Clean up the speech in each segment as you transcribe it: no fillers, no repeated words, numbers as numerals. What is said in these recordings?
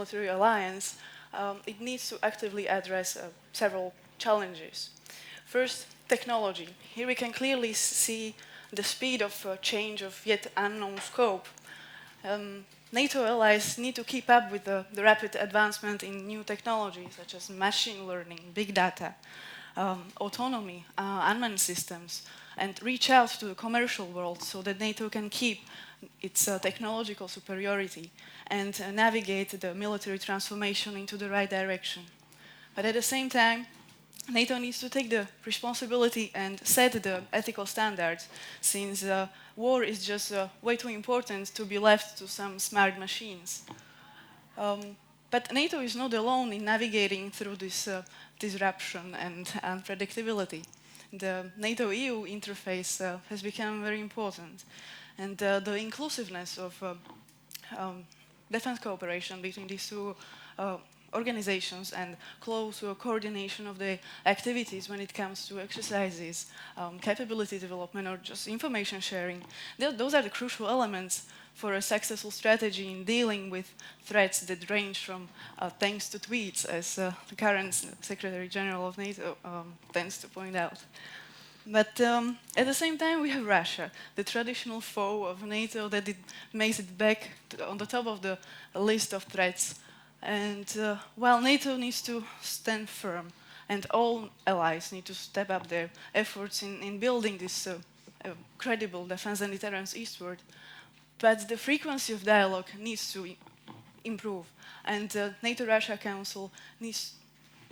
military alliance, it needs to actively address several challenges. First, technology. Here we can clearly see the speed of change of yet unknown scope. NATO allies need to keep up with the rapid advancement in new technologies such as machine learning, big data, autonomy, unmanned systems, and reach out to the commercial world so that NATO can keep its technological superiority and navigate the military transformation into the right direction. But at the same time, NATO needs to take the responsibility and set the ethical standards, since war is just way too important to be left to some smart machines. But NATO is not alone in navigating through this disruption and unpredictability. The NATO-EU interface has become very important, and the inclusiveness of defense cooperation between these two organizations and close coordination of the activities when it comes to exercises, capability development, or just information sharing. Those are the crucial elements for a successful strategy in dealing with threats that range from tanks to tweets, as the current Secretary General of NATO tends to point out. But at the same time, we have Russia, the traditional foe of NATO that it makes it back on the top of the list of threats. And while NATO needs to stand firm, and all allies need to step up their efforts in building this credible defense and deterrence eastward, but the frequency of dialogue needs to improve, and the NATO-Russia Council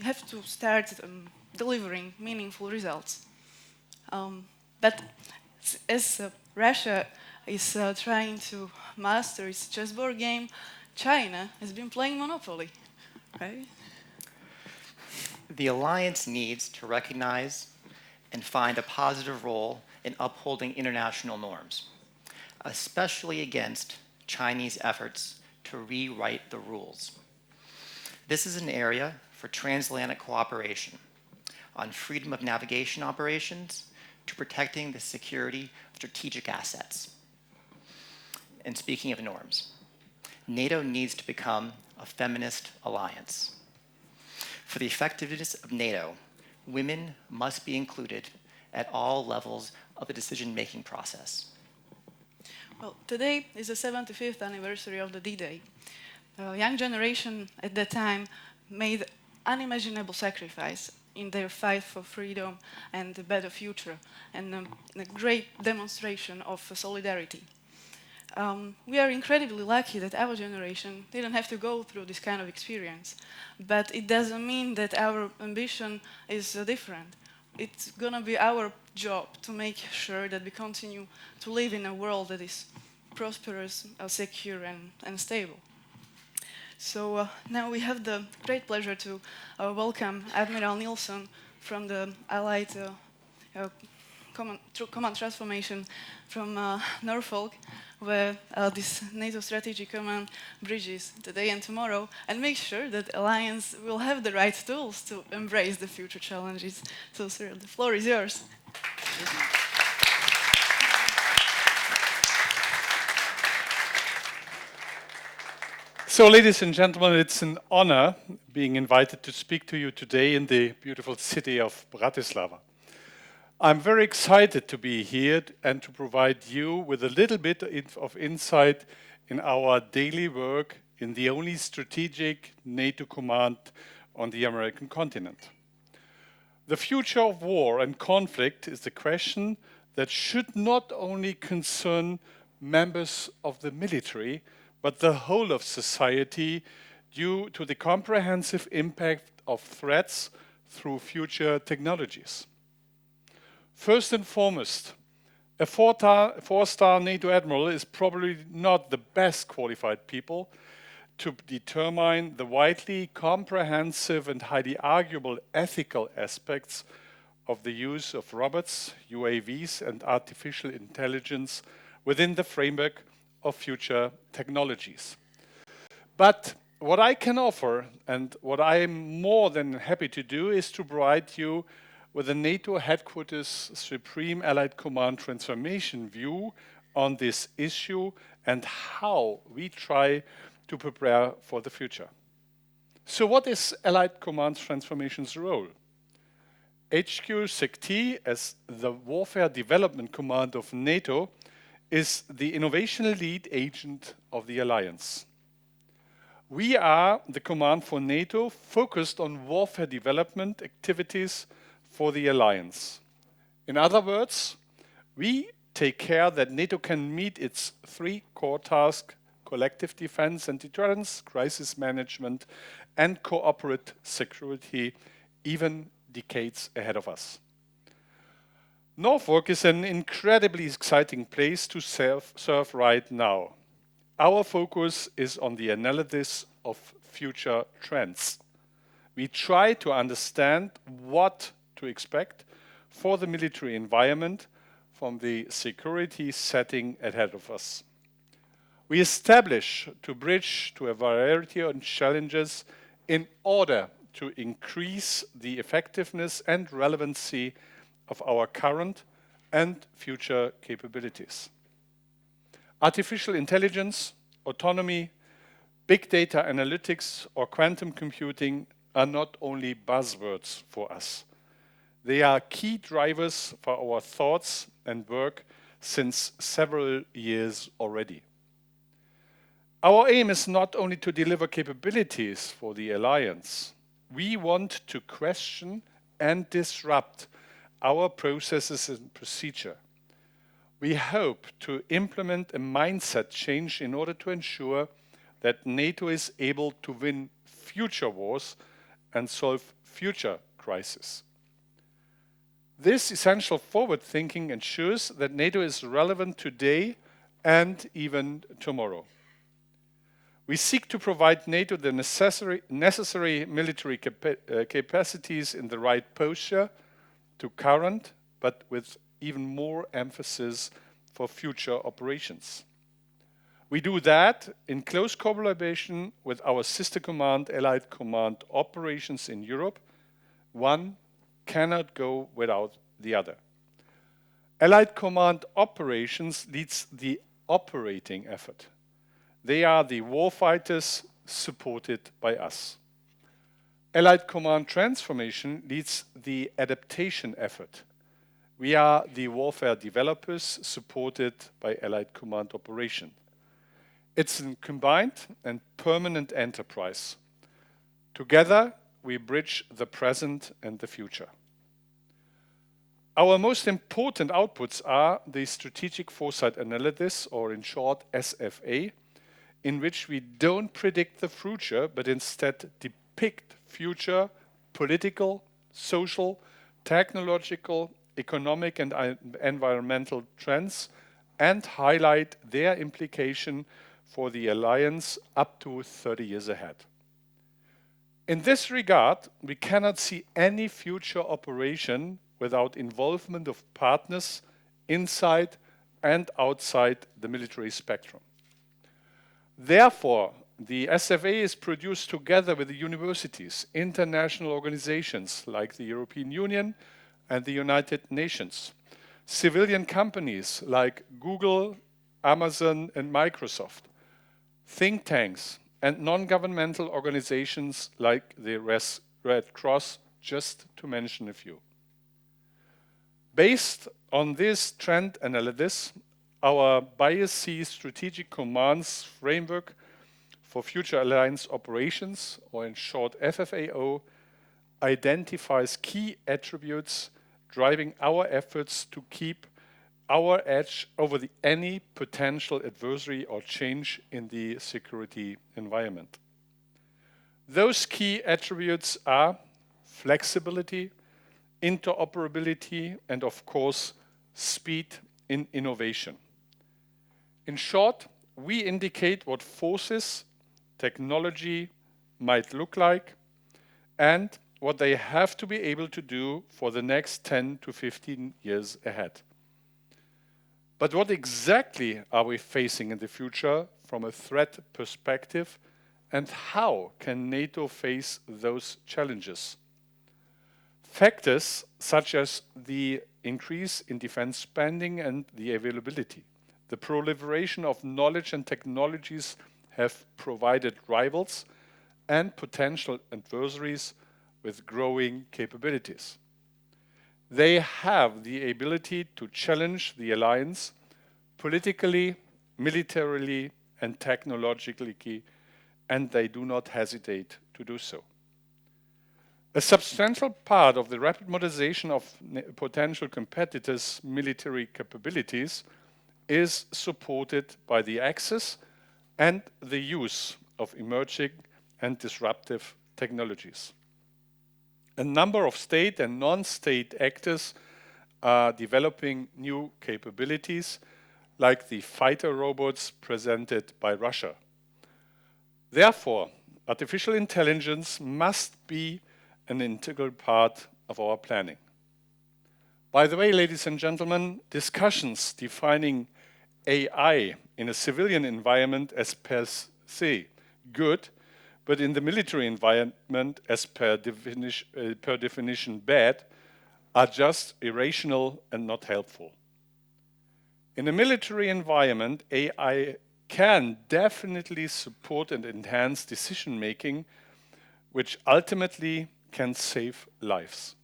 have to start delivering meaningful results. But as Russia is trying to master its chessboard game, China has been playing Monopoly, right? The alliance needs to recognize and find a positive role in upholding international norms, especially against Chinese efforts to rewrite the rules. This is an area for transatlantic cooperation on freedom of navigation operations to protecting the security of strategic assets. And speaking of norms, NATO needs to become a feminist alliance. For the effectiveness of NATO, women must be included at all levels of the decision-making process. Well, today is the 75th anniversary of the D-Day. The young generation at that time made unimaginable sacrifice in their fight for freedom and a better future, and a great demonstration of solidarity. We are incredibly lucky that our generation didn't have to go through this kind of experience, but it doesn't mean that our ambition is different. It's going to be our job to make sure that we continue to live in a world that is prosperous, secure, and stable. So now we have the great pleasure to welcome Admiral Nilsson from the Allied Command Transformation from Norfolk, where this NATO Strategic Command bridges today and tomorrow, and make sure that Alliance will have the right tools to embrace the future challenges. So, sir, the floor is yours. So, ladies and gentlemen, it's an honor being invited to speak to you today in the beautiful city of Bratislava. I'm very excited to be here and to provide you with a little bit of insight in our daily work in the only strategic NATO command on the American continent. The future of war and conflict is the question that should not only concern members of the military, but the whole of society due to the comprehensive impact of threats through future technologies. First and foremost, a four-star NATO admiral is probably not the best qualified people to determine the widely comprehensive and highly arguable ethical aspects of the use of robots, UAVs, and artificial intelligence within the framework of future technologies. But what I can offer, and what I am more than happy to do, is to provide you with a NATO headquarters Supreme Allied Command transformation view on this issue and how we try to prepare for the future. So what is Allied Command Transformation's role? GLOBSEC, as the Warfare Development Command of NATO, is the innovation lead agent of the alliance. We are the command for NATO focused on warfare development activities for the alliance. In other words, we take care that NATO can meet its three core tasks: collective defense and deterrence, crisis management, and corporate security, even decades ahead of us. Norfolk is an incredibly exciting place to serve right now. Our focus is on the analysis of future trends. We try to understand what to expect for the military environment from the security setting ahead of us. We establish to bridge to a variety of challenges in order to increase the effectiveness and relevancy of our current and future capabilities. Artificial intelligence, autonomy, big data analytics, or quantum computing are not only buzzwords for us. They are key drivers for our thoughts and work since several years already. Our aim is not only to deliver capabilities for the alliance. We want to question and disrupt our processes and procedure. We hope to implement a mindset change in order to ensure that NATO is able to win future wars and solve future crises. This essential forward thinking ensures that NATO is relevant today and even tomorrow. We seek to provide NATO the necessary military capacities in the right posture to current, but with even more emphasis for future operations. We do that in close collaboration with our sister command, Allied Command Operations in Europe. One cannot go without the other. Allied Command Operations leads the operating effort. They are the warfighters supported by us. Allied Command Transformation leads the adaptation effort. We are the warfare developers supported by Allied Command Operation. It's a combined and permanent enterprise. Together, we bridge the present and the future. Our most important outputs are the strategic foresight analysis, or in short, SFA, in which we don't predict the future, but instead depict future political, social, technological, economic, and environmental trends and highlight their implication for the alliance up to 30 years ahead. In this regard, we cannot see any future operation without involvement of partners inside and outside the military spectrum. Therefore, the SFA is produced together with the universities, international organizations like the European Union and the United Nations, civilian companies like Google, Amazon, and Microsoft, think tanks, and non-governmental organizations like the Red Cross, just to mention a few. Based on this trend analysis, our BIAC Strategic Commands Framework for Future Alliance Operations, or in short FFAO, identifies key attributes driving our efforts to keep our edge over any potential adversary or change in the security environment. Those key attributes are flexibility, interoperability, and of course, speed in innovation. In short, we indicate what forces, technology might look like and what they have to be able to do for the next 10 to 15 years ahead. But what exactly are we facing in the future from a threat perspective, and how can NATO face those challenges? Factors such as the increase in defense spending and the availability, the proliferation of knowledge and technologies have provided rivals and potential adversaries with growing capabilities. They have the ability to challenge the alliance politically, militarily, and technologically, and they do not hesitate to do so. A substantial part of the rapid modernization of potential competitors' military capabilities is supported by the access and the use of emerging and disruptive technologies. A number of state and non-state actors are developing new capabilities, like the fighter robots presented by Russia. Therefore, artificial intelligence must be an integral part of our planning. By the way, ladies and gentlemen, discussions defining AI in a civilian environment as per se good, but in the military environment as per definition bad, are just irrational and not helpful. In a military environment, AI can definitely support and enhance decision-making, which ultimately can save lives.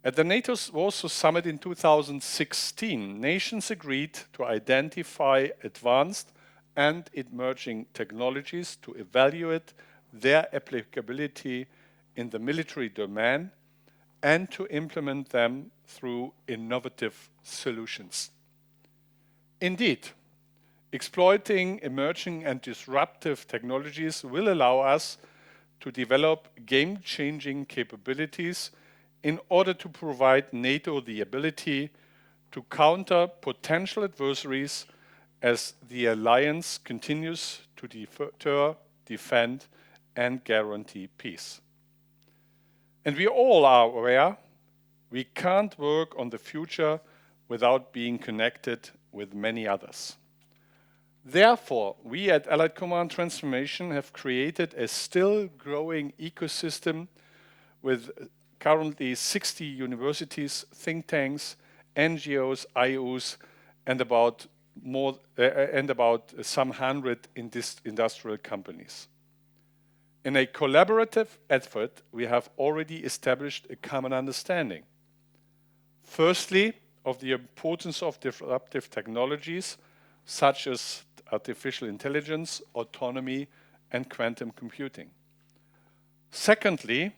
At the NATO Warsaw Summit in 2016, nations agreed to identify advanced and emerging technologies to evaluate their applicability in the military domain and to implement them through innovative solutions. Indeed, exploiting emerging and disruptive technologies will allow us to develop game-changing capabilities in order to provide NATO the ability to counter potential adversaries as the alliance continues to deter, defend, and guarantee peace. And we all are aware we can't work on the future without being connected with many others. Therefore, we at Allied Command Transformation have created a still growing ecosystem with currently 60 universities, think tanks, NGOs, IOs, and about some 100 industrial companies. In a collaborative effort, we have already established a common understanding. Firstly, of the importance of disruptive technologies such as artificial intelligence, autonomy, and quantum computing. Secondly,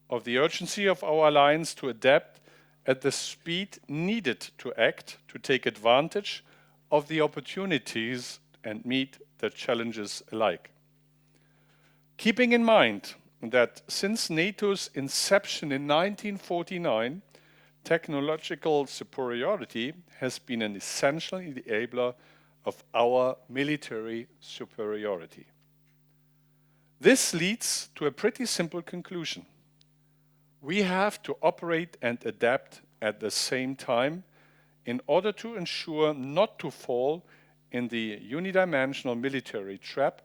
of the urgency of our alliance to adapt at the speed needed to act to take advantage of the opportunities and meet the challenges alike. Keeping in mind that since NATO's inception in 1949, technological superiority has been an essential enabler of our military superiority. This leads to a pretty simple conclusion. We have to operate and adapt at the same time in order to ensure not to fall in the unidimensional military trap,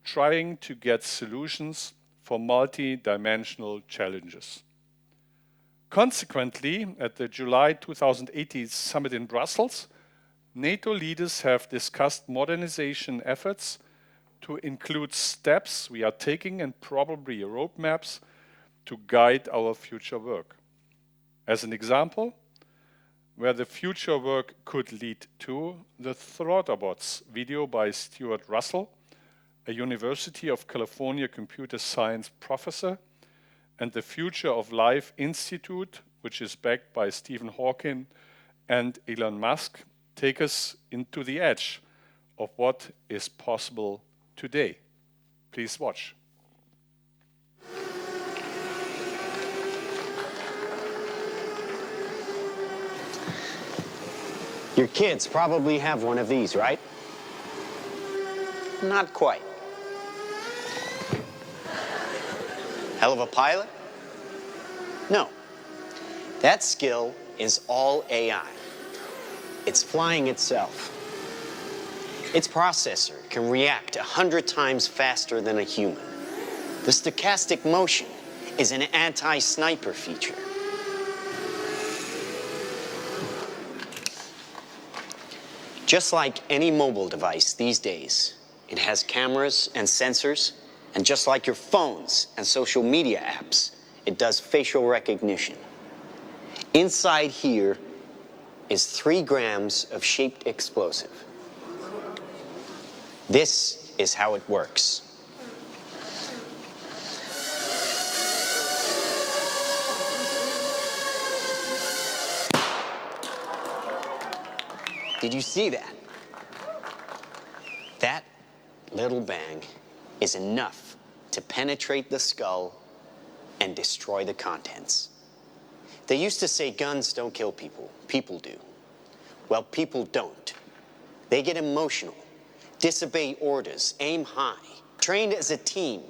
trying to get solutions for multi-dimensional challenges. Consequently, at the July 2018 summit in Brussels, NATO leaders have discussed modernization efforts to include steps we are taking and probably roadmaps to guide our future work. As an example, where the future work could lead to, the Thoughtabots video by Stuart Russell, a University of California computer science professor, and the Future of Life Institute, which is backed by Stephen Hawking and Elon Musk, take us into the edge of what is possible today. Please watch. Your kids probably have one of these, right? Not quite. Hell of a pilot? No. That skill is all AI. It's flying itself. Its processor can react 100 times faster than a human. The stochastic motion is an anti-sniper feature. Just like any mobile device these days, It has cameras and sensors, and just like your phones and social media apps, it does facial recognition. Inside here is 3 grams of shaped explosive. This is how it works. Did you see that? That little bang is enough to penetrate the skull and destroy the contents. They used to say guns don't kill people, people do. Well, people don't. They get emotional, disobey orders, aim high. Trained as a team,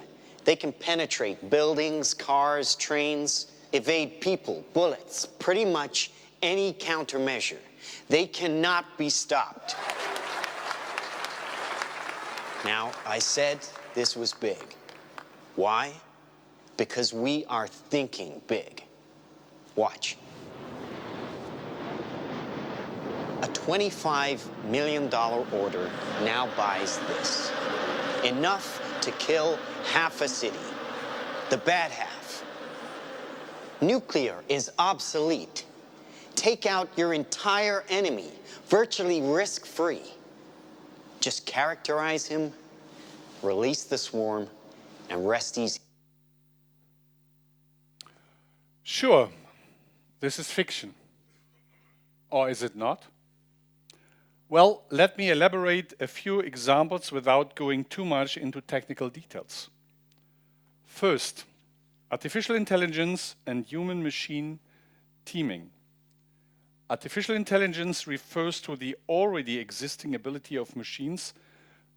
they can penetrate buildings, cars, trains, evade people, bullets, pretty much any countermeasure. They cannot be stopped. Now, I said this was big. Why? Because we are thinking big. Watch. A $25 million order now buys this. Enough to kill half a city. The bad half. Nuclear is obsolete. Take out your entire enemy, virtually risk-free. Just characterize him, release the swarm, and rest easy. Sure, this is fiction. Or is it not? Well, let me elaborate a few examples without going too much into technical details. First, artificial intelligence and human-machine teaming. Artificial intelligence refers to the already existing ability of machines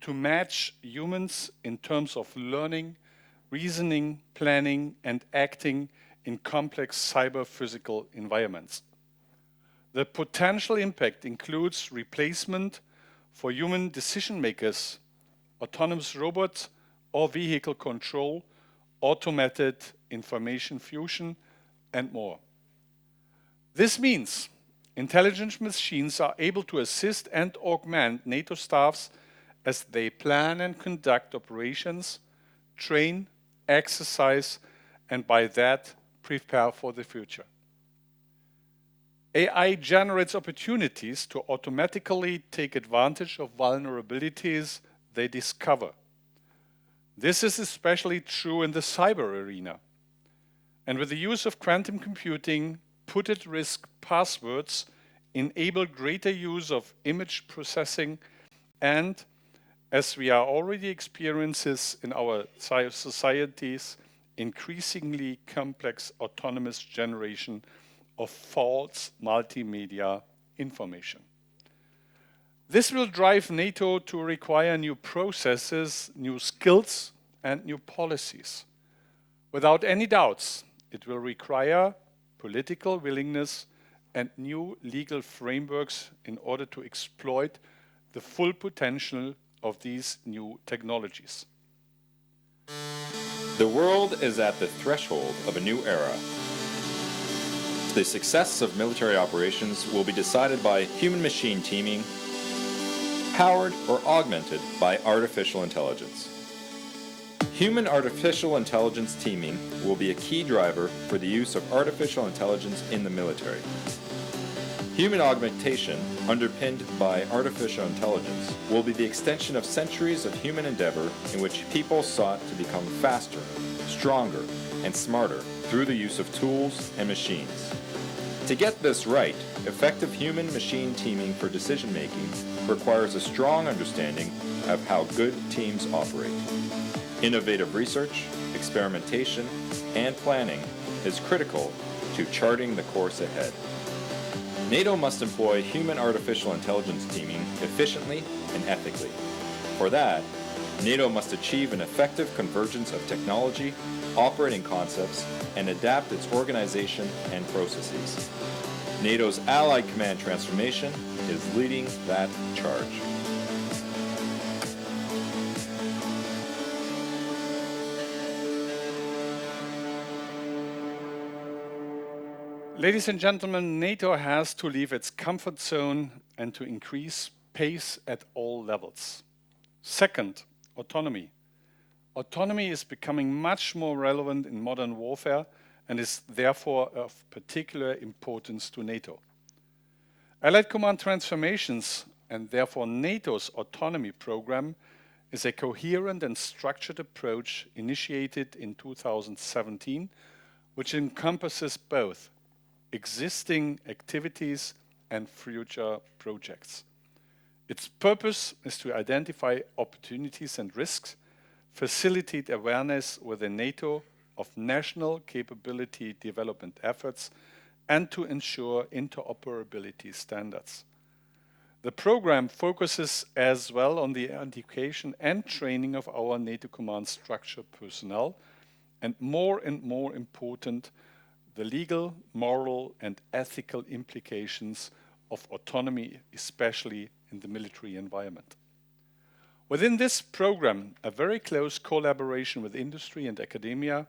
to match humans in terms of learning, reasoning, planning, and acting in complex cyber-physical environments. The potential impact includes replacement for human decision makers, autonomous robots or vehicle control, automated information fusion, and more. This means intelligent machines are able to assist and augment NATO staffs as they plan and conduct operations, train, exercise, and by that, prepare for the future. AI generates opportunities to automatically take advantage of vulnerabilities they discover. This is especially true in the cyber arena. And with the use of quantum computing, put-at-risk passwords enable greater use of image processing and, as we are already experiencing in our societies, increasingly complex autonomous generation of false multimedia information. This will drive NATO to require new processes, new skills, and new policies. Without any doubts, it will require political willingness and new legal frameworks in order to exploit the full potential of these new technologies. The world is at the threshold of a new era. The success of military operations will be decided by human-machine teaming, powered or augmented by artificial intelligence. Human-artificial intelligence teaming will be a key driver for the use of artificial intelligence in the military. Human augmentation, underpinned by artificial intelligence, will be the extension of centuries of human endeavor in which people sought to become faster, stronger, and smarter through the use of tools and machines. To get this right, effective human-machine teaming for decision-making requires a strong understanding of how good teams operate. Innovative research, experimentation, and planning is critical to charting the course ahead. NATO must employ human-artificial intelligence teaming efficiently and ethically. For that, NATO must achieve an effective convergence of technology, operating concepts, and adapt its organization and processes. NATO's Allied Command Transformation is leading that charge. Ladies and gentlemen, NATO has to leave its comfort zone and to increase pace at all levels. Second, autonomy. Autonomy is becoming much more relevant in modern warfare and is therefore of particular importance to NATO. Allied Command Transformations, and therefore NATO's autonomy program, is a coherent and structured approach initiated in 2017, which encompasses both existing activities and future projects. Its purpose is to identify opportunities and risks, facilitate awareness within NATO of national capability development efforts, and to ensure interoperability standards. The program focuses as well on the education and training of our NATO command structure personnel, and more important, the legal, moral, and ethical implications of autonomy, especially in the military environment. Within this program, a very close collaboration with industry and academia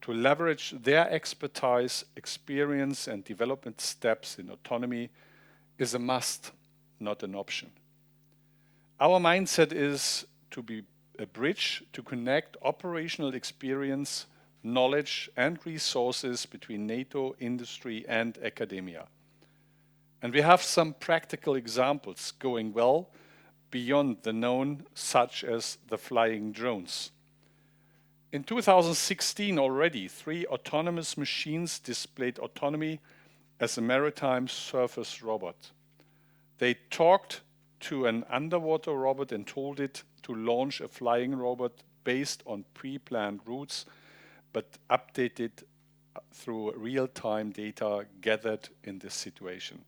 to leverage their expertise, experience, and development steps in autonomy is a must, not an option. Our mindset is to be a bridge to connect operational experience, knowledge, and resources between NATO, industry, and academia. And we have some practical examples going well beyond the known, such as the flying drones. In 2016 already, 3 autonomous machines displayed autonomy as a maritime surface robot. They talked to an underwater robot and told it to launch a flying robot based on pre-planned routes, but updated through real-time data gathered in this situation.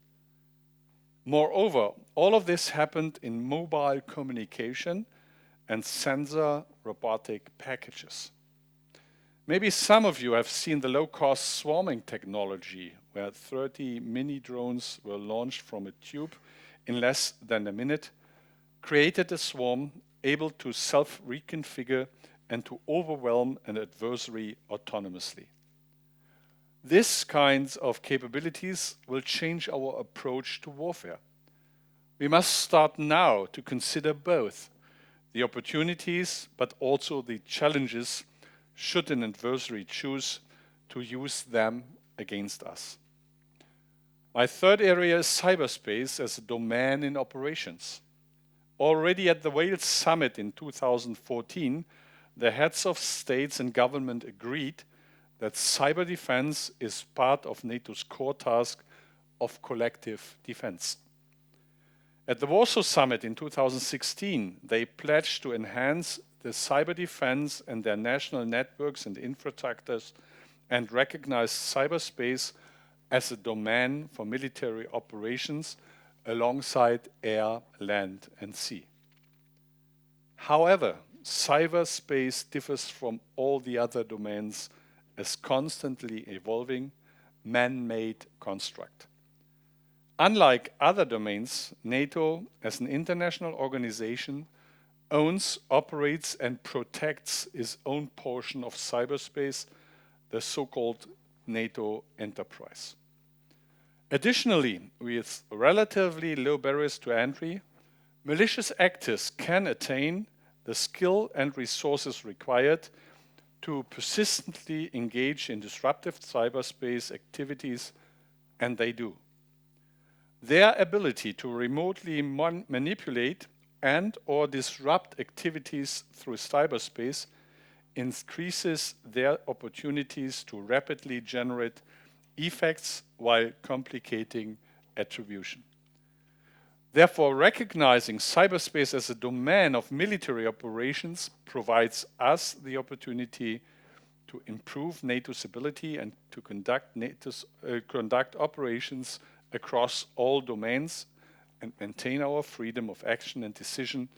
Moreover, all of this happened in mobile communication and sensor robotic packages. Maybe some of you have seen the low-cost swarming technology, where 30 mini drones were launched from a tube in less than a minute, created a swarm able to self-reconfigure and to overwhelm an adversary autonomously. This kinds of capabilities will change our approach to warfare. We must start now to consider both the opportunities but also the challenges should an adversary choose to use them against us. My third area is cyberspace as a domain in operations. Already at the Wales Summit in 2014, the heads of states and government agreed that cyber defense is part of NATO's core task of collective defense. At the Warsaw Summit in 2016, they pledged to enhance the cyber defense and their national networks and infrastructures and recognize cyberspace as a domain for military operations alongside air, land, and sea. However, cyberspace differs from all the other domains as constantly evolving, man-made construct. Unlike other domains, NATO, as an international organization, owns, operates, and protects its own portion of cyberspace, the so-called NATO enterprise. Additionally, with relatively low barriers to entry, malicious actors can attain the skill and resources required to persistently engage in disruptive cyberspace activities, and they do. Their ability to remotely manipulate and or disrupt activities through cyberspace increases their opportunities to rapidly generate effects while complicating attribution. Therefore, recognizing cyberspace as a domain of military operations provides us the opportunity to improve NATO's ability and to conduct operations across all domains and maintain our freedom of action and decision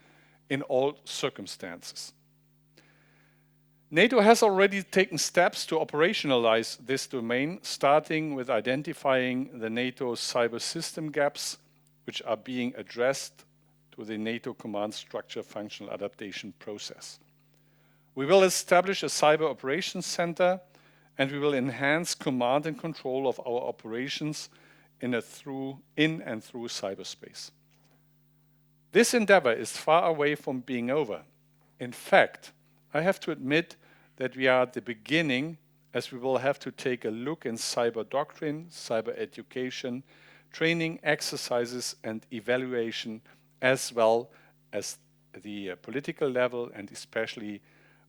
in all circumstances. NATO has already taken steps to operationalize this domain, starting with identifying the NATO cyber system gaps, which are being addressed to the NATO command structure functional adaptation process. We will establish a cyber operations center, and we will enhance command and control of our operations in and through cyberspace. This endeavor is far away from being over. In fact, I have to admit that we are at the beginning, as we will have to take a look in cyber doctrine, cyber education, training exercises and evaluation, as well as the political level and especially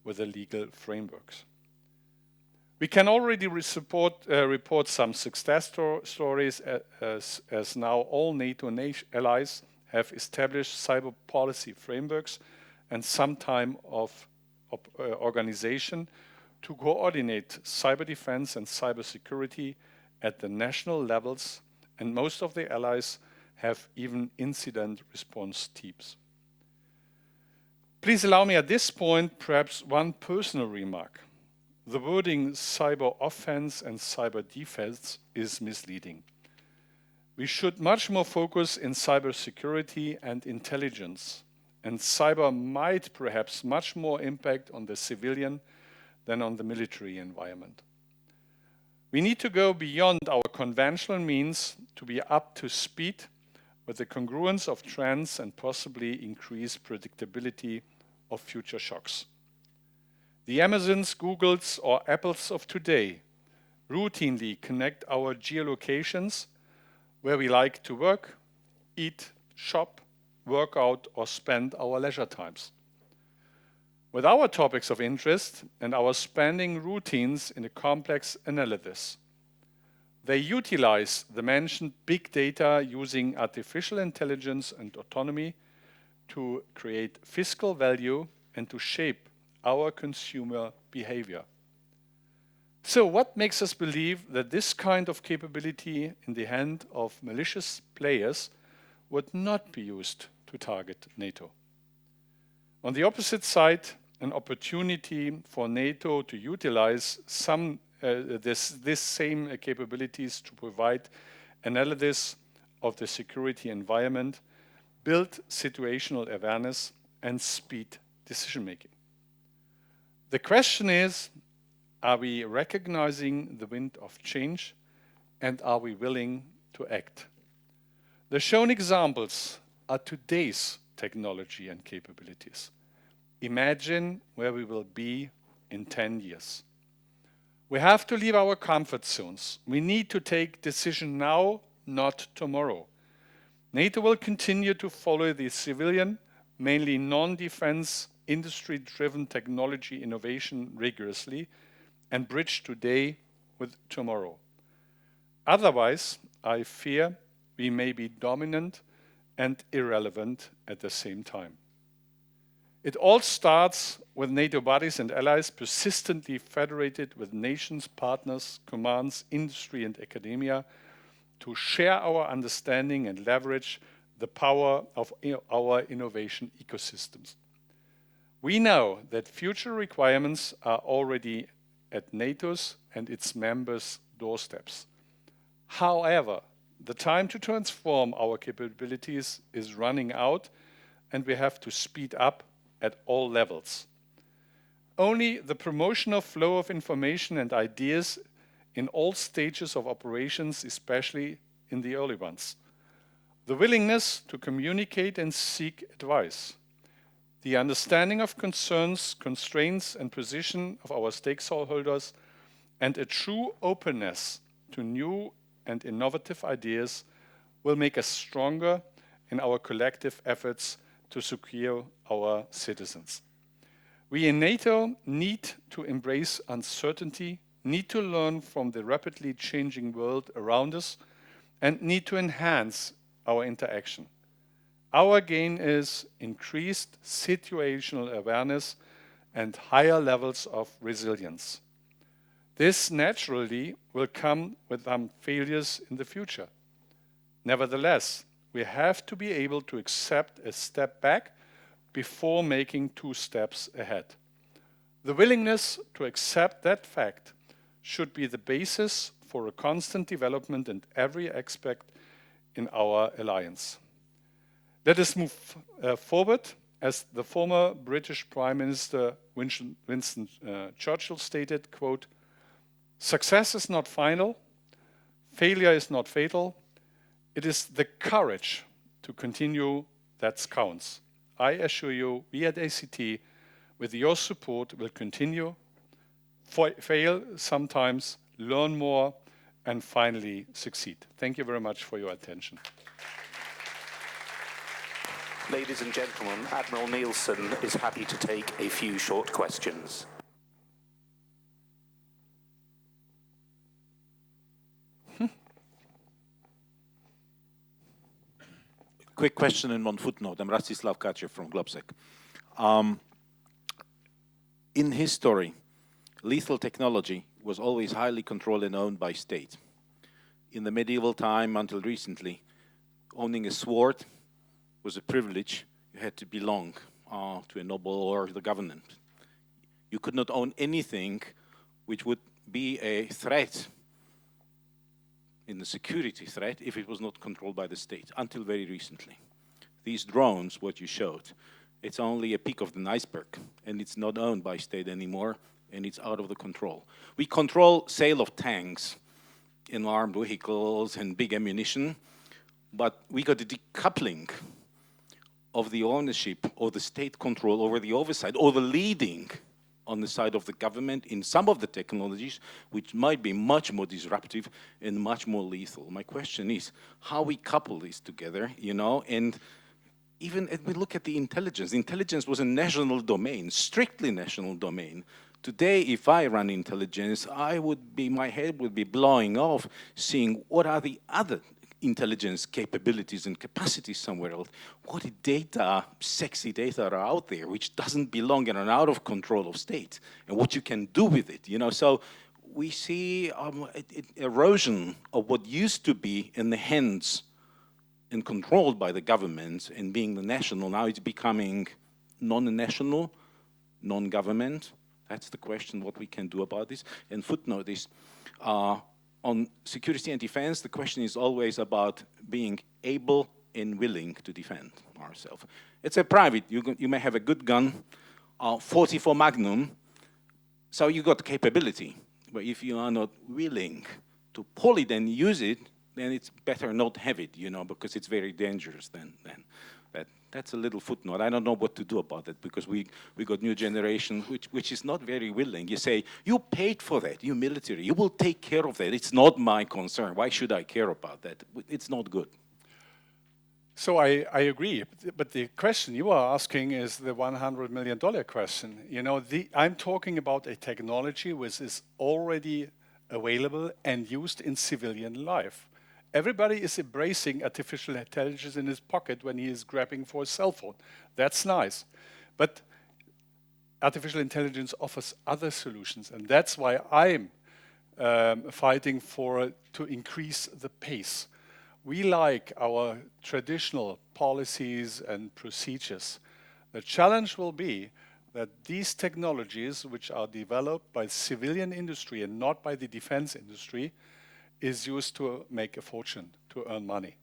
with the legal frameworks. We can already report some success stories as now all NATO allies have established cyber policy frameworks and some time of organization to coordinate cyber defense and cyber security at the national levels, and most of the allies have even incident response teams. Please allow me at this point perhaps one personal remark. The wording cyber offense and cyber defense is misleading. We should much more focus in cyber security and intelligence, and cyber might perhaps much more impact on the civilian than on the military environment. We need to go beyond our conventional means to be up to speed with the congruence of trends and possibly increase predictability of future shocks. The Amazons, Googles, or Apples of today routinely connect our geolocations where we like to work, eat, shop, work out, or spend our leisure times. With our topics of interest and our spending routines in a complex analysis, they utilize the mentioned big data using artificial intelligence and autonomy to create fiscal value and to shape our consumer behavior. So what makes us believe that this kind of capability in the hand of malicious players would not be used to target NATO? On the opposite side, an opportunity for NATO to utilize this same capabilities to provide analysis of the security environment, build situational awareness, and speed decision-making. The question is, are we recognizing the wind of change, and are we willing to act? The shown examples are today's technology and capabilities. Imagine where we will be in 10 years. We have to leave our comfort zones. We need to take decision now, not tomorrow. NATO will continue to follow the civilian, mainly non-defense, industry-driven technology innovation rigorously and bridge today with tomorrow. Otherwise, I fear we may be dominant and irrelevant at the same time. It all starts with NATO bodies and allies persistently federated with nations, partners, commands, industry, and academia to share our understanding and leverage the power of our innovation ecosystems. We know that future requirements are already at NATO's and its members' doorsteps. However, the time to transform our capabilities is running out, and we have to speed up at all levels. Only the promotion of flow of information and ideas in all stages of operations, especially in the early ones. The willingness to communicate and seek advice. The understanding of concerns, constraints, and position of our stakeholders, and a true openness to new and innovative ideas will make us stronger in our collective efforts to secure our citizens. We in NATO need to embrace uncertainty, need to learn from the rapidly changing world around us, and need to enhance our interaction. Our gain is increased situational awareness and higher levels of resilience. This naturally will come with some failures in the future. Nevertheless, we have to be able to accept a step back before making 2 steps ahead. The willingness to accept that fact should be the basis for a constant development in every aspect in our alliance. Let us move forward. As the former British Prime Minister Winston Churchill stated, quote, "Success is not final, failure is not fatal, it is the courage to continue that counts." I assure you, we at ACT With your support, we'll continue, fail sometimes, learn more, and finally succeed. Thank you very much for your attention. Ladies and gentlemen, Admiral Nielsen is happy to take a few short questions. Quick question and one footnote. I'm Rastislav Kachev from GLOBSEC. In history, lethal technology was always highly controlled and owned by state. In the medieval time until recently, owning a sword was a privilege. You had to belong to a noble or the government. You could not own anything which would be a threat in the security threat if it was not controlled by the state, until very recently. These drones, what you showed, it's only a peak of the iceberg, and it's not owned by state anymore, and it's out of the control. We control sale of tanks in armed vehicles and big ammunition, but we got a decoupling of the ownership or the state control over the oversight or the leading on the side of the government in some of the technologies which might be much more disruptive and much more lethal. My question is how we couple these together, you know, and even if we look at the intelligence was a national domain, strictly national domain. Today, if I run intelligence, my head would be blowing off seeing what are the other intelligence capabilities and capacities somewhere else. What data, sexy data are out there which doesn't belong and are out of control of state, and what you can do with it, you know. So we see erosion of what used to be in the hands and controlled by the government and being the national. Now it's becoming non-national, non-government. That's the question, what we can do about this. And footnote is, on security and defense, the question is always about being able and willing to defend ourselves. It's a private, you may have a good gun, 44 Magnum, so you got capability. But if you are not willing to pull it and use it, then it's better not have it, you know, because it's very dangerous then. That's a little footnote. I don't know what to do about it because we got new generation which is not very willing. You say, you paid for that, you military, you will take care of that. It's not my concern. Why should I care about that? It's not good. So I agree, but the question you are asking is the $100 million question. You know, I'm talking about a technology which is already available and used in civilian life. Everybody is embracing artificial intelligence in his pocket when he is grabbing for a cell phone. That's nice. But artificial intelligence offers other solutions, and that's why I'm fighting to increase the pace. We like our traditional policies and procedures. The challenge will be that these technologies, which are developed by civilian industry and not by the defense industry, is used to make a fortune, to earn money.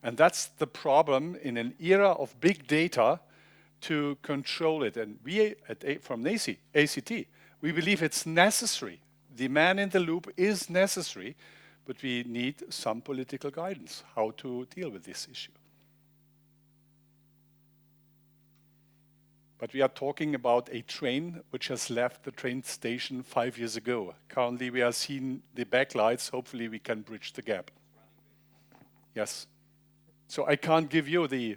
And that's the problem in an era of big data to control it. And we from ACT, we believe it's necessary. The man in the loop is necessary, but we need some political guidance how to deal with this issue. But we are talking about a train which has left the train station 5 years ago. Currently, we are seeing the backlights. Hopefully, we can bridge the gap. Yes. So I can't give you the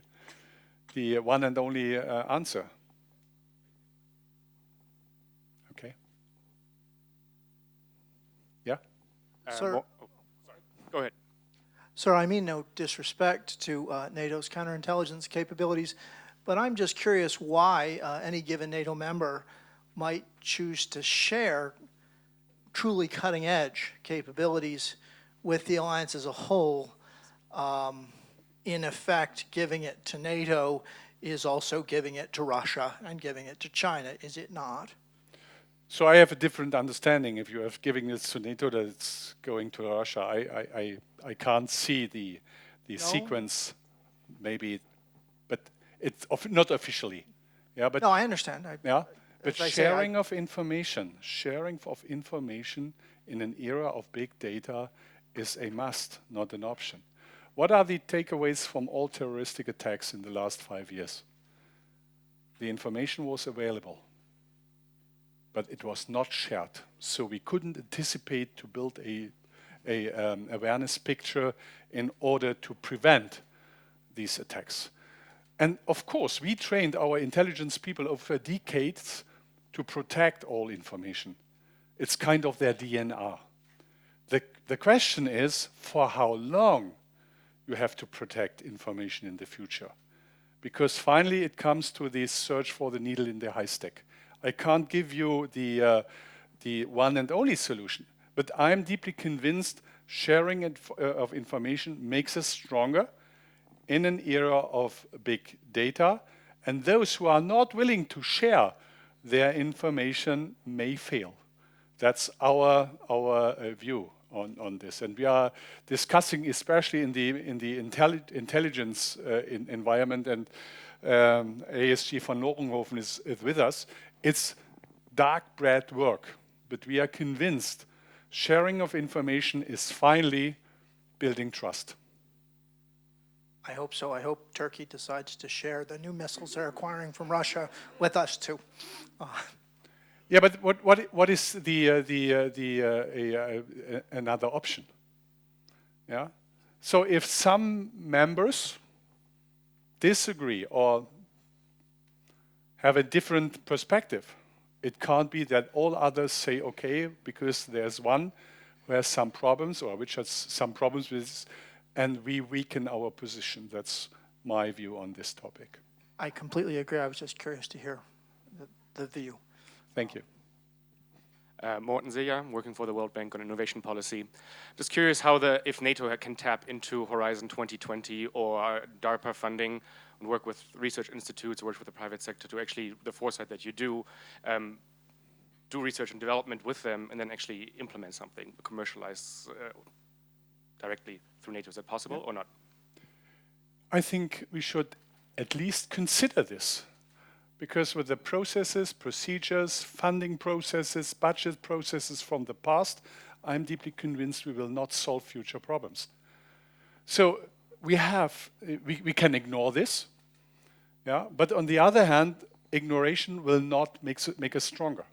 one and only answer. Okay. Yeah? Sir, sorry. Go ahead. Sir, I mean no disrespect to NATO's counterintelligence capabilities, but I'm just curious why any given NATO member might choose to share truly cutting-edge capabilities with the alliance as a whole. In effect, giving it to NATO is also giving it to Russia and giving it to China, is it not? So I have a different understanding. If you are giving this to NATO, that it's going to Russia. I can't see the sequence, maybe, but it's not officially. Yeah, but no, I understand. But sharing of information in an era of big data is a must, not an option. What are the takeaways from all terroristic attacks in the last 5 years? The information was available. but it was not shared. So we couldn't anticipate to build a awareness picture in order to prevent these attacks. And of course, we trained our intelligence people over decades to protect all information. It's kind of their DNA. The question is, for how long you have to protect information in the future? Because finally it comes to this search for the needle in the haystack. I can't give you the one and only solution, but I'm deeply convinced sharing of information makes us stronger in an era of big data, and those who are not willing to share their information may fail. That's our view on this, and we are discussing, especially in the intelligence environment, and ASG van Norenhoven is with us. It's dark bread work, but we are convinced sharing of information is finally building trust. I hope so. I hope Turkey decides to share the new missiles they're acquiring from Russia with us too. Yeah, but what is another option? Yeah, so if some members disagree or have a different perspective, it can't be that all others say okay because there's one who has some problems or which has some problems with this, and we weaken our position. That's my view on this topic. I completely agree. I was just curious to hear the view. Thank you. Morten Seeger, I'm working for the World Bank on innovation policy. Just curious how if NATO can tap into Horizon 2020 or DARPA funding and work with research institutes, work with the private sector to actually, the foresight that you do research and development with them and then actually implement something, commercialize directly through NATO. Is that possible or not? I think we should at least consider this, because with the processes, procedures, funding processes, budget processes from the past, I'm deeply convinced we will not solve future problems. So we can ignore this, yeah. But on the other hand, ignoration will not make us stronger.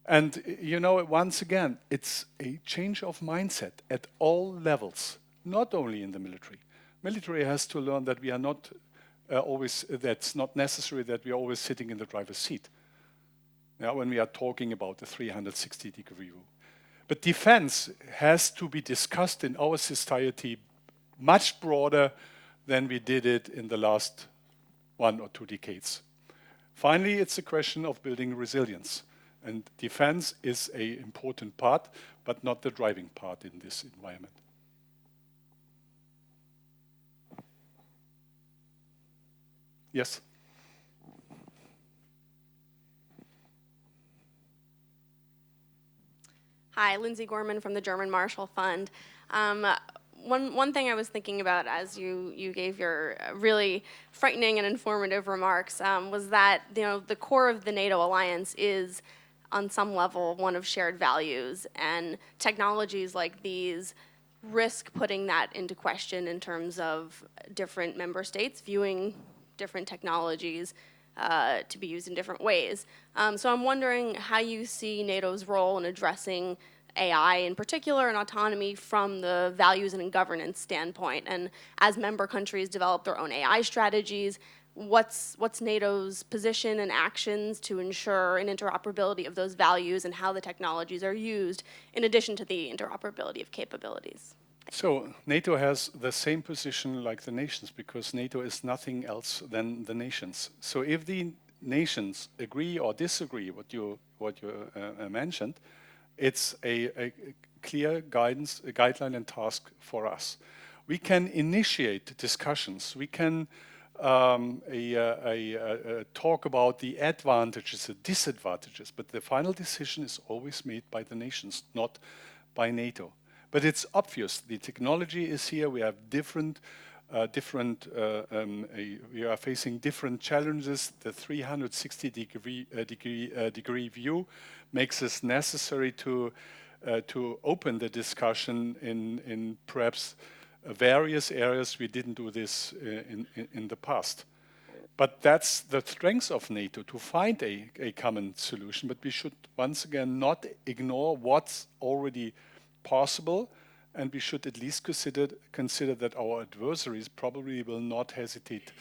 And you know, once again, it's a change of mindset at all levels, not only in the military. Military has to learn that we are not that's not necessary that we are always sitting in the driver's seat. Yeah, when we are talking about the 360-degree view. But defense has to be discussed in our society much broader than we did it in the last 1 or 2 decades. Finally, it's a question of building resilience. And defense is an important part, but not the driving part in this environment. Yes? Hi, Lindsay Gorman from the German Marshall Fund. One thing I was thinking about as you gave your really frightening and informative remarks was that the core of the NATO alliance is on some level one of shared values, and technologies like these risk putting that into question in terms of different member states viewing different technologies to be used in different ways. So I'm wondering how you see NATO's role in addressing AI in particular and autonomy from the values and governance standpoint. And as member countries develop their own AI strategies, what's NATO's position and actions to ensure an interoperability of those values and how the technologies are used in addition to the interoperability of capabilities? So NATO has the same position like the nations, because NATO is nothing else than the nations. So if the nations agree or disagree what you mentioned, it's a clear guidance, a guideline and task for us. We can initiate discussions. We can talk about the advantages and disadvantages, but the final decision is always made by the nations, not by NATO. But it's obvious the technology is here. We have we are facing different challenges. The 360-degree view makes it necessary to open the discussion in perhaps various areas. We didn't do this in the past. But that's the strength of NATO, to find a common solution. But we should, once again, not ignore what's already possible, and we should at least consider that our adversaries probably will not hesitate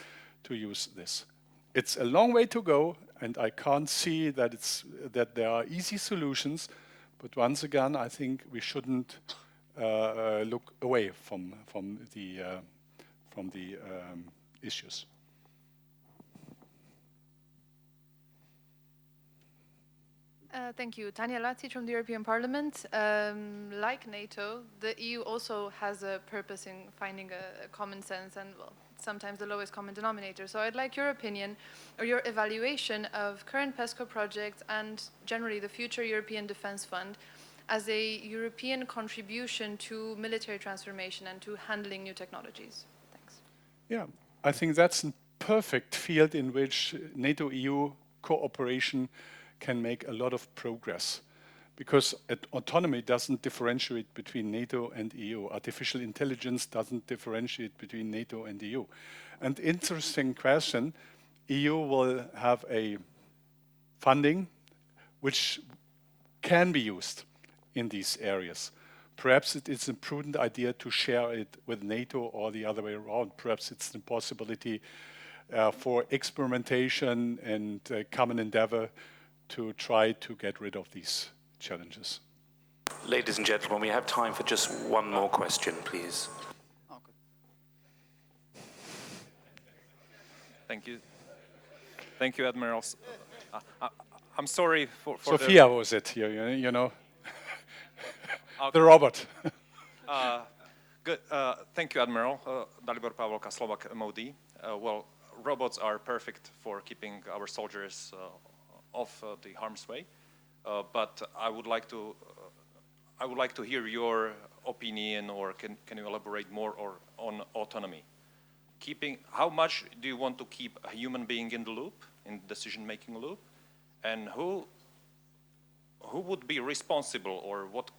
to use this. It's a long way to go, and I can't see that there are easy solutions. But once again, I think we shouldn't look away from the issues. Thank you. Tanya Lati from the European Parliament. Like NATO, the EU also has a purpose in finding a common sense and, well, sometimes the lowest common denominator. So I'd like your opinion or your evaluation of current PESCO projects and generally the future European Defence Fund as a European contribution to military transformation and to handling new technologies. Thanks. Yeah, I think that's a perfect field in which NATO-EU cooperation can make a lot of progress, because autonomy doesn't differentiate between NATO and EU. Artificial intelligence doesn't differentiate between NATO and EU. And interesting question, EU will have a funding which can be used in these areas. Perhaps it is a prudent idea to share it with NATO or the other way around. Perhaps it's a possibility for experimentation and common endeavor to try to get rid of these challenges. Ladies and gentlemen, we have time for just one more question, please. Thank you. Thank you, Admirals. I'm sorry for Sophia was it, you know? The robot. Good. Thank you, Admiral. Dalibor Pavlovka, Slovak MOD. Well, robots are perfect for keeping our soldiers off the harm's way, but I would like to hear your opinion, or can you elaborate more on autonomy? How much do you want to keep a human being in the loop, in decision-making loop, and who would be responsible, or what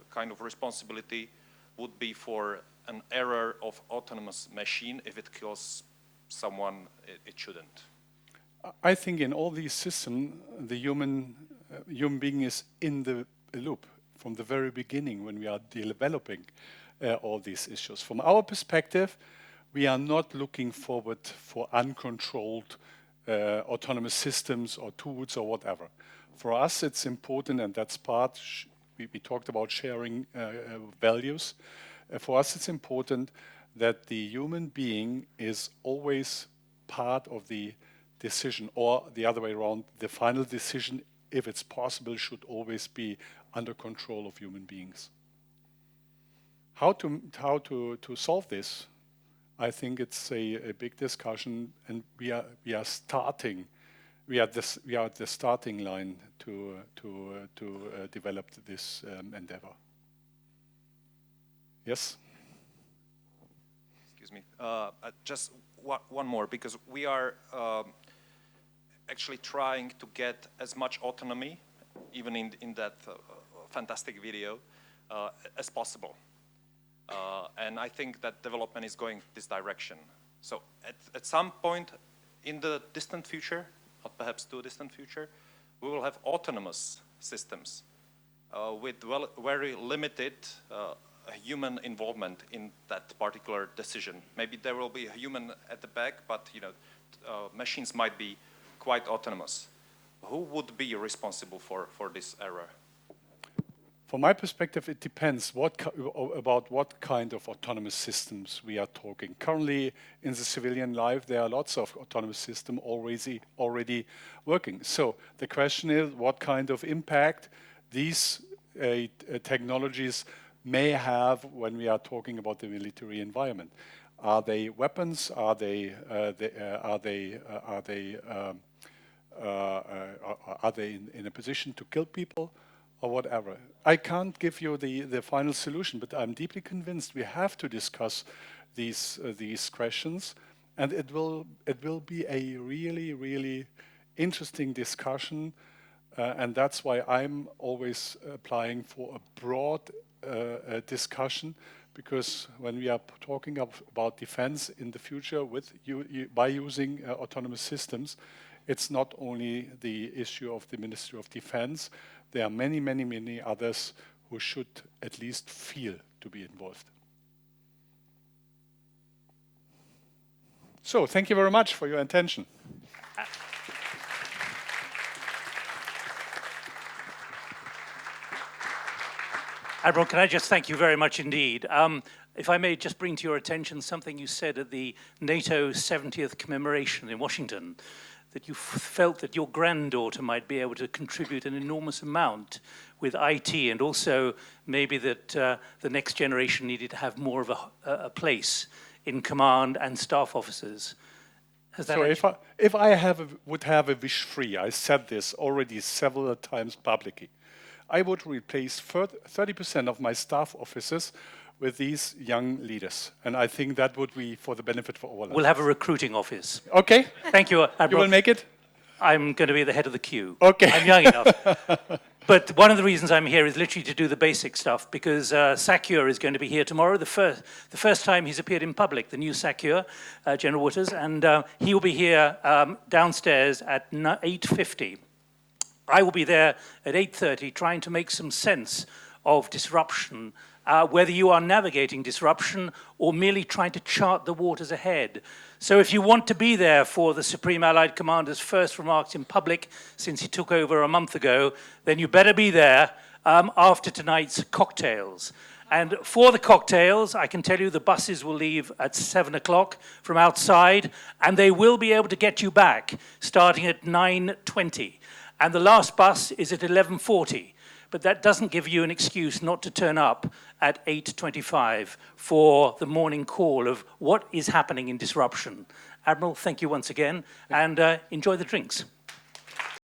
kind of responsibility would be for an error of autonomous machine if it kills someone it shouldn't? I think in all these systems, the human being is in the loop from the very beginning when we are developing all these issues. From our perspective, we are not looking forward for uncontrolled autonomous systems or tools or whatever. For us, it's important, and that's part, we talked about sharing values. For us, it's important that the human being is always part of the decision, or the other way around, the final decision, if it's possible, should always be under control of human beings. How to solve this? I think it's a big discussion, and we are starting. We are at the starting line to develop this endeavor. Yes. Excuse me. Just one more, because we are actually trying to get as much autonomy, even in that fantastic video, as possible. And I think that development is going this direction. So at some point in the distant future, or perhaps too distant future, we will have autonomous systems with very limited human involvement in that particular decision. Maybe there will be a human at the back, but machines might be quite autonomous. Who would be responsible for this error? From my perspective, it depends about what kind of autonomous systems we are talking. Currently, in the civilian life, there are lots of autonomous systems already working. So the question is, what kind of impact these technologies may have when we are talking about the military environment? Are they weapons? Are they in a position to kill people, or whatever? I can't give you the final solution, but I'm deeply convinced we have to discuss these questions, and it will be a really interesting discussion, and that's why I'm always applying for a broad discussion, because when we are talking about defense in the future by using autonomous systems, it's not only the issue of the Ministry of Defense. There are many, many, many others who should at least feel to be involved. So, thank you very much for your attention. Admiral, can I just thank you very much indeed. If I may just bring to your attention something you said at the NATO 70th commemoration in Washington, that you felt that your granddaughter might be able to contribute an enormous amount with IT, and also maybe that the next generation needed to have more of a place in command and staff officers. So if I would have a wish free, I said this already several times publicly, I would replace 30% of my staff officers with these young leaders. And I think that would be for the benefit for all of us. We'll have a recruiting office. Okay. Thank you, Admiral. You will make it? I'm going to be at the head of the queue. Okay. I'm young enough. But one of the reasons I'm here is literally to do the basic stuff, because SACEUR is going to be here tomorrow, the first time he's appeared in public, the new SACEUR, General Waters, and he will be here downstairs at 8:50. I will be there at 8:30 trying to make some sense of disruption, whether you are navigating disruption or merely trying to chart the waters ahead. So if you want to be there for the Supreme Allied Commander's first remarks in public since he took over a month ago, then you better be there after tonight's cocktails. And for the cocktails, I can tell you the buses will leave at 7 o'clock from outside, and they will be able to get you back starting at 9:20. And the last bus is at 11:40. But that doesn't give you an excuse not to turn up at 8:25 for the morning call of what is happening in disruption. Admiral, thank you once again, and enjoy the drinks.